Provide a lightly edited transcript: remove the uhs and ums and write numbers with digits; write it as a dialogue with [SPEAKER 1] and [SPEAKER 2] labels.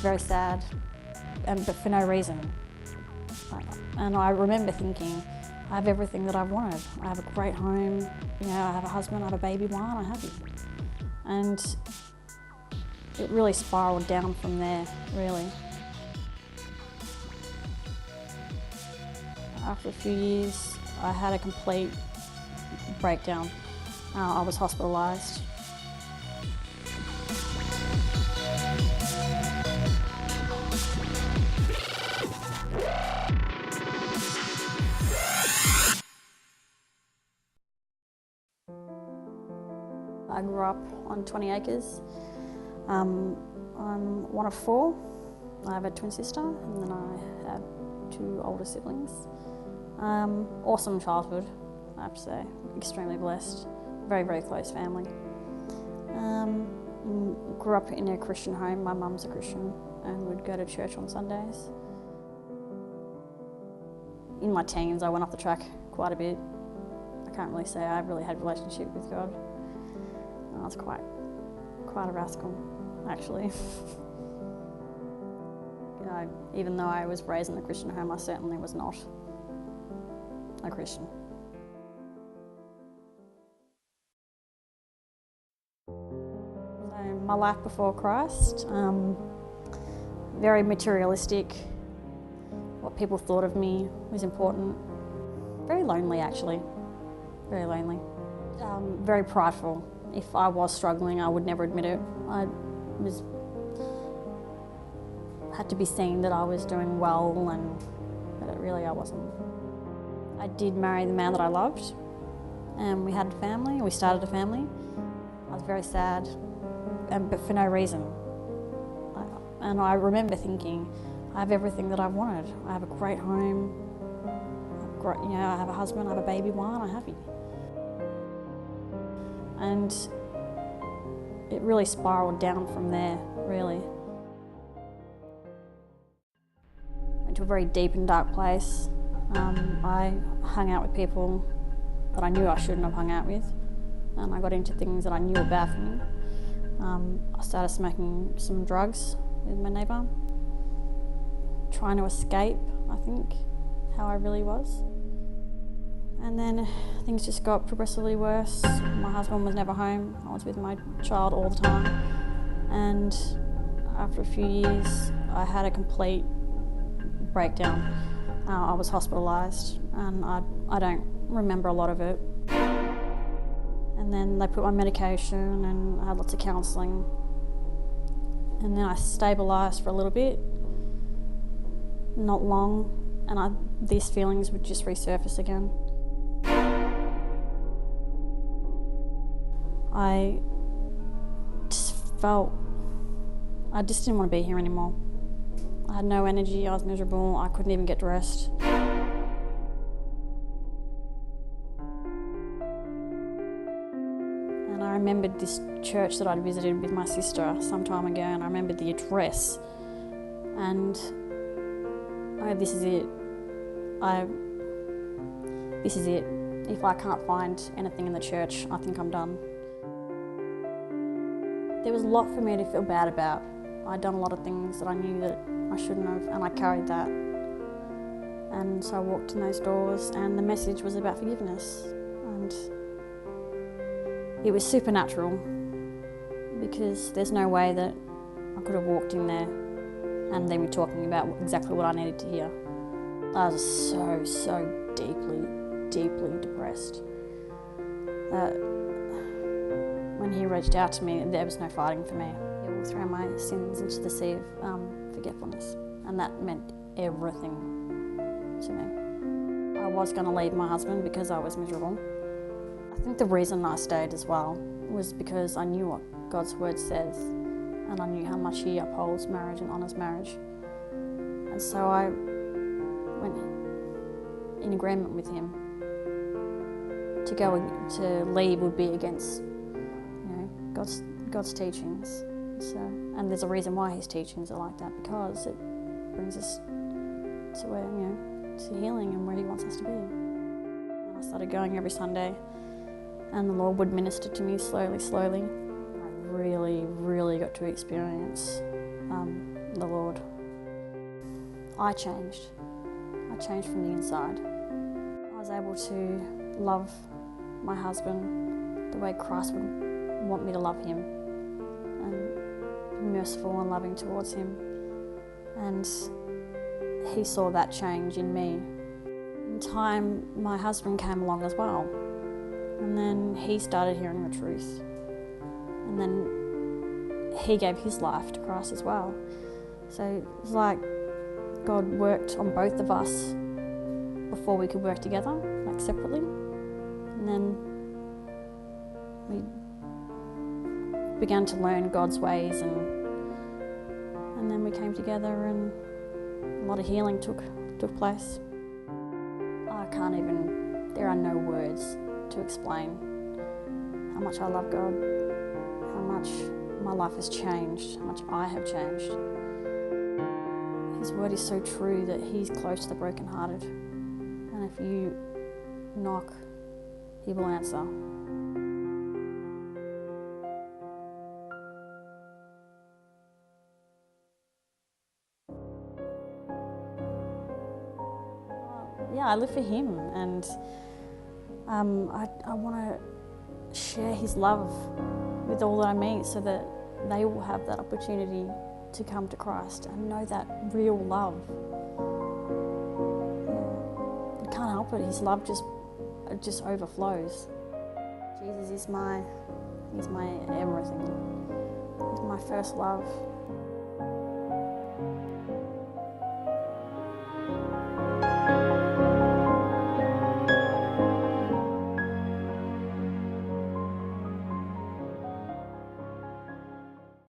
[SPEAKER 1] very sad, but for no reason. And I remember thinking, I have everything that I've wanted. I have a great home, you know, I have a husband, I have a baby, why aren't I happy? And it really spiraled down from there, really. After a few years, I had a complete breakdown. I was hospitalised. I grew up on 20 acres. I'm one of 4. I have a twin sister and then I have 2 older siblings. Awesome childhood, I have to say. Extremely blessed. Very, very close family. Grew up in a Christian home. My mum's a Christian and would go to church on Sundays. In my teens, I went off the track quite a bit. I can't really say I really had a relationship with God. I was quite a rascal, actually. Even though I was raised in a Christian home, I certainly was not a Christian. So my life before Christ, very materialistic. What people thought of me was important. Very lonely, actually. Very lonely. Very prideful. If I was struggling, I would never admit it. I had to be seen that I was doing well, but really I wasn't. I did marry the man that I loved, and we had a family. We started a family. I was very sad, but for no reason. And I remember thinking, I have everything that I've wanted. I have a great home. I have a husband. I have a baby. Why aren't I happy? And it really spiraled down from there, really. Went to a very deep and dark place. I hung out with people that I knew I shouldn't have hung out with, and I got into things that I knew were bad for me. I started smoking some drugs with my neighbour, trying to escape, I think, how I really was. And then things just got progressively worse. My husband was never home. I was with my child all the time. And after a few years, I had a complete breakdown. I was hospitalised and I don't remember a lot of it. And then they put my medication and I had lots of counselling. And then I stabilised for a little bit, not long, and these feelings would just resurface again. I just didn't want to be here anymore. I had no energy, I was miserable, I couldn't even get dressed. And I remembered this church that I'd visited with my sister some time ago, and I remembered the address. And this is it. This is it. If I can't find anything in the church, I think I'm done. There was a lot for me to feel bad about. I'd done a lot of things that I knew that I shouldn't have, and I carried that. And so I walked in those doors, and the message was about forgiveness. And it was supernatural, because there's no way that I could have walked in there and they were talking about exactly what I needed to hear. I was so deeply depressed that when he reached out to me, there was no fighting for me. He will throw my sins into the sea of forgetfulness, and that meant everything to me. I was going to leave my husband because I was miserable. I think the reason I stayed as well was because I knew what God's word says, and I knew how much he upholds marriage and honours marriage. And so I went in agreement with him. To leave would be against, God's teachings. So, and there's a reason why his teachings are like that, because it brings us to where, to healing and where he wants us to be. And I started going every Sunday, and the Lord would minister to me slowly. I really got to experience the Lord. I changed. I changed from the inside. I was able to love my husband the way Christ would want me to love him, and be merciful and loving towards him. And he saw that change in me. In time, my husband came along as well, and then he started hearing the truth, and then he gave his life to Christ as well. So it was like God worked on both of us before we could work together, like separately, and then we began to learn God's ways, and then we came together, and a lot of healing took place. There are no words to explain how much I love God, how much my life has changed, how much I have changed. His word is so true that he's close to the brokenhearted, and if you knock, he will answer. Yeah, I live for him, and I want to share his love with all that I meet, so that they will have that opportunity to come to Christ and know that real love. Yeah. I can't help it. His love just overflows. Jesus is my everything. He's my first love.